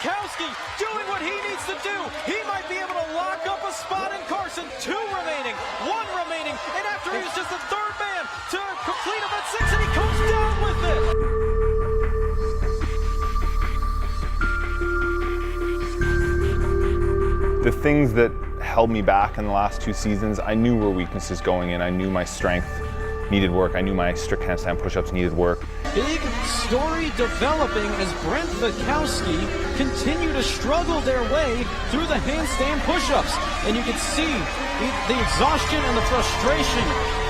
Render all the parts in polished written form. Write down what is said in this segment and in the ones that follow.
Fikowski doing what he needs to do. He might be able to lock up a spot in Carson. 2 remaining, 1 remaining, and after he was just the 3rd man to complete event 6, and he comes down with it. The things that held me back in the last 2 seasons, I knew were weaknesses going in. I knew my strength needed work. I knew my strict handstand push-ups needed work. Big story developing as Brent Fikowski continue to struggle their way through the handstand push-ups. And you can see the exhaustion and the frustration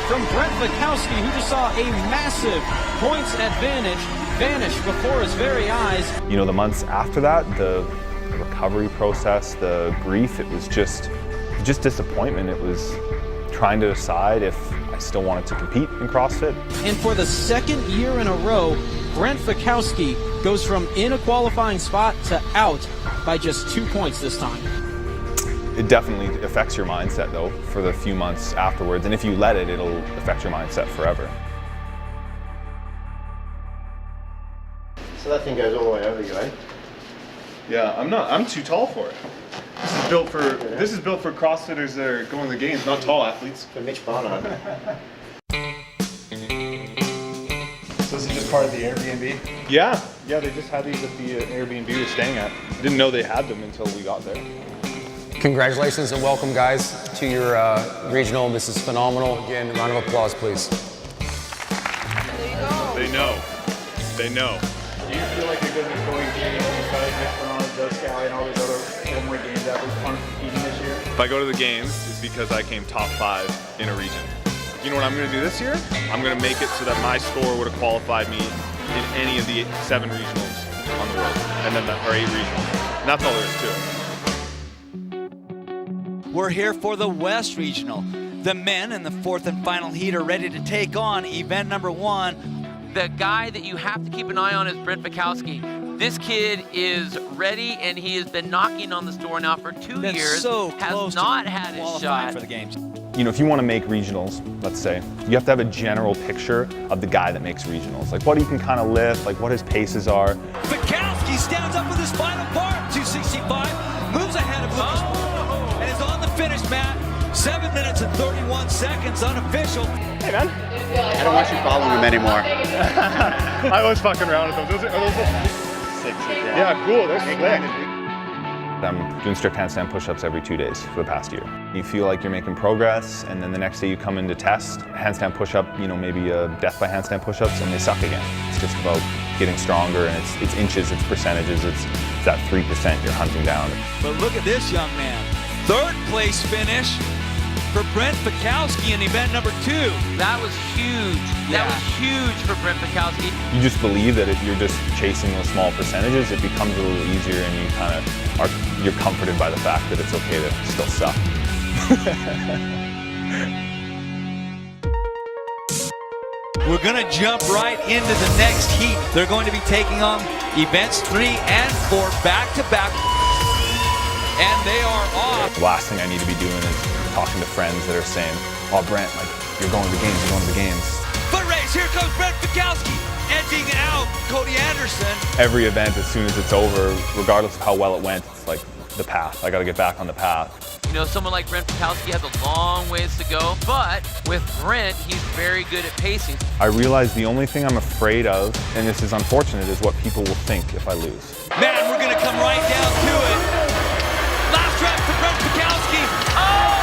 from Brent Fikowski, who just saw a massive points advantage vanish before his very eyes. You know, the months after that, the recovery process, the grief, it was just disappointment. It was trying to decide if I still wanted to compete in CrossFit. And for the 2nd year in a row, Brent Fikowski goes from in a qualifying spot to out by just 2 points this time. It definitely affects your mindset though for the few months afterwards, and if you let it, it'll affect your mindset forever. So that thing goes all the way over you, eh? Yeah, I'm too tall for it. This is built for CrossFitters that are going to the games, not tall athletes. For Mitch Barnard. So this is just part of the Airbnb? Yeah, they just had these at the Airbnb we were staying at. Didn't know they had them until we got there. Congratulations and welcome, guys, to your regional. This is phenomenal. Again, a round of applause, please. There you go. They know. Do you feel like you're going to be going games besides Mitch Barnard, Joe Scally, and all these other Illinois games athletes aren't competing this year? If I go to the games, it's because I came top 5 in a region. You know what I'm going to do this year? I'm going to make it so that my score would have qualified me in any of the 7 regionals on the world, and then or 8 regionals. And that's all there is to it. We're here for the West Regional. The men in the 4th and final heat are ready to take on event number 1. The guy that you have to keep an eye on is Brent Fikowski. This kid is ready, and he has been knocking on this door now for 2 years. So has not had his shot for the games. You know, if you want to make regionals, let's say, you have to have a general picture of the guy that makes regionals. Like what he can kind of lift, like what his paces are. Fikowski stands up with his final part, 265, moves ahead of Lucas, and is on the finish mat. 7 minutes and 31 seconds, unofficial. Hey, man. I don't want you following him anymore. I was fucking around with them. Are those 6, yeah, cool. They're slick. I'm doing strict handstand push-ups every 2 days for the past year. You feel like you're making progress, and then the next day you come in to test. Handstand push-up, you know, maybe a death by handstand push-ups, and they suck again. It's just about getting stronger, and it's inches, it's percentages, it's that 3% you're hunting down. But look at this young man. 3rd place finish for Brent Fikowski in event number 2. That was huge. That was huge for Brent Fikowski. You just believe that if you're just chasing those small percentages, it becomes a little easier, and you kind of you're comforted by the fact that it's okay to still suck. We're going to jump right into the next heat. They're going to be taking on events 3 and 4 back-to-back. And they are off. The last thing I need to be doing is talking to friends that are saying, oh, Brent, like, you're going to the games, you're going to the games. Foot race, here comes Brent Fikowski, edging out Cody Anderson. Every event, as soon as it's over, regardless of how well it went, it's like the path. I got to get back on the path. You know, someone like Brent Fikowski has a long ways to go, but with Brent, he's very good at pacing. I realize the only thing I'm afraid of, and this is unfortunate, is what people will think if I lose. Man, we're going to come right down to it. Last rep for Brent Fikowski.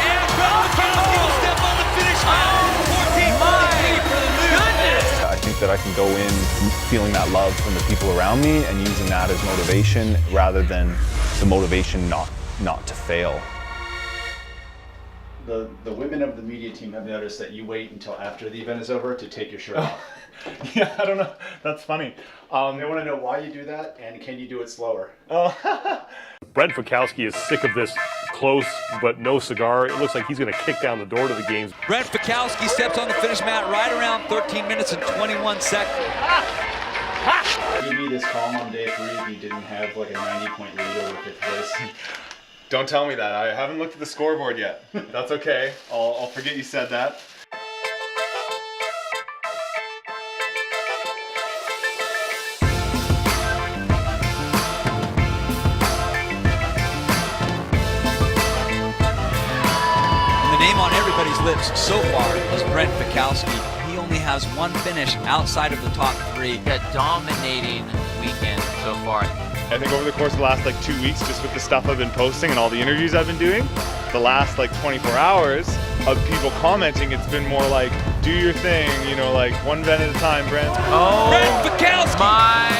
And Brent Fikowski will step on the finish line. 14.3 for the goodness. I think that I can go in feeling that love from the people around me and using that as motivation rather than the motivation not to fail. The women of the media team have noticed that you wait until after the event is over to take your shirt off. Yeah, I don't know. That's funny. They want to know why you do that, and can you do it slower? Brent Fikowski is sick of this close but no cigar. It looks like he's going to kick down the door to the games. Brent Fikowski steps on the finish mat right around 13 minutes and 21 seconds. You'd be this calm on day 3 if you didn't have like a 90-point lead over 5th place. Don't tell me that. I haven't looked at the scoreboard yet. That's okay. I'll forget you said that. lips so far is Brent Fikowski. He only has one finish outside of the top 3. A dominating weekend so far. I think over the course of the last like 2 weeks, just with the stuff I've been posting and all the interviews I've been doing, the last like 24 hours of people commenting, it's been more like, do your thing, you know, like one vent at a time, Brent. Oh, Brent Fikowski my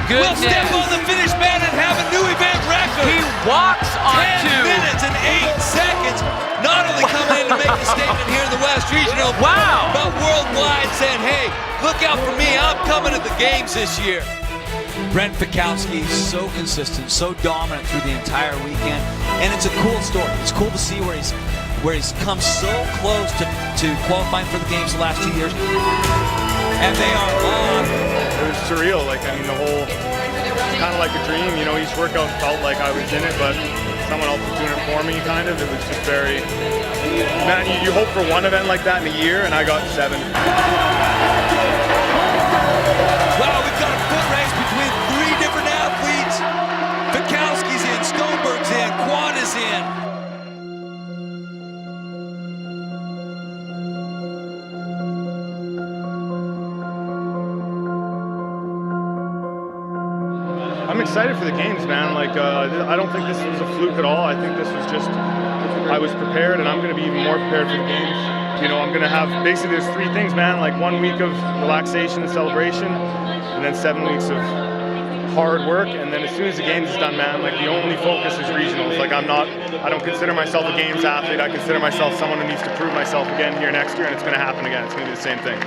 will goodness. step on the finish mat and have a new event record. He walks on 10 minutes and 8 seconds. Not only coming in to make a statement here in the West Regional, Wow. but worldwide saying, hey, look out for me, I'm coming to the games this year. Brent Fikowski, so consistent, so dominant through the entire weekend, and it's a cool story. It's cool to see where he's come so close to qualifying for the games the last 2 years, and they are on. It was surreal, like, I mean, the whole, kind of like a dream, you know, each workout felt like I was in it, but someone else was doing it for me, kind of. It was just very, man, you hope for one event like that in a year, and I got 7. Wow, we've got a foot race between 3 different athletes. Fikowski's in, Stoneberg's in, Quad is in. I'm excited for the games, man. Like, I don't think this was a fluke at all. I think this was just, I was prepared, and I'm going to be even more prepared for the games. You know, I'm going to have, basically there's 3 things, man. Like 1 week of relaxation and celebration, and then 7 weeks of hard work. And then as soon as the games is done, man, like the only focus is regionals. Like I don't consider myself a games athlete. I consider myself someone who needs to prove myself again here next year, and it's going to happen again. It's going to be the same thing.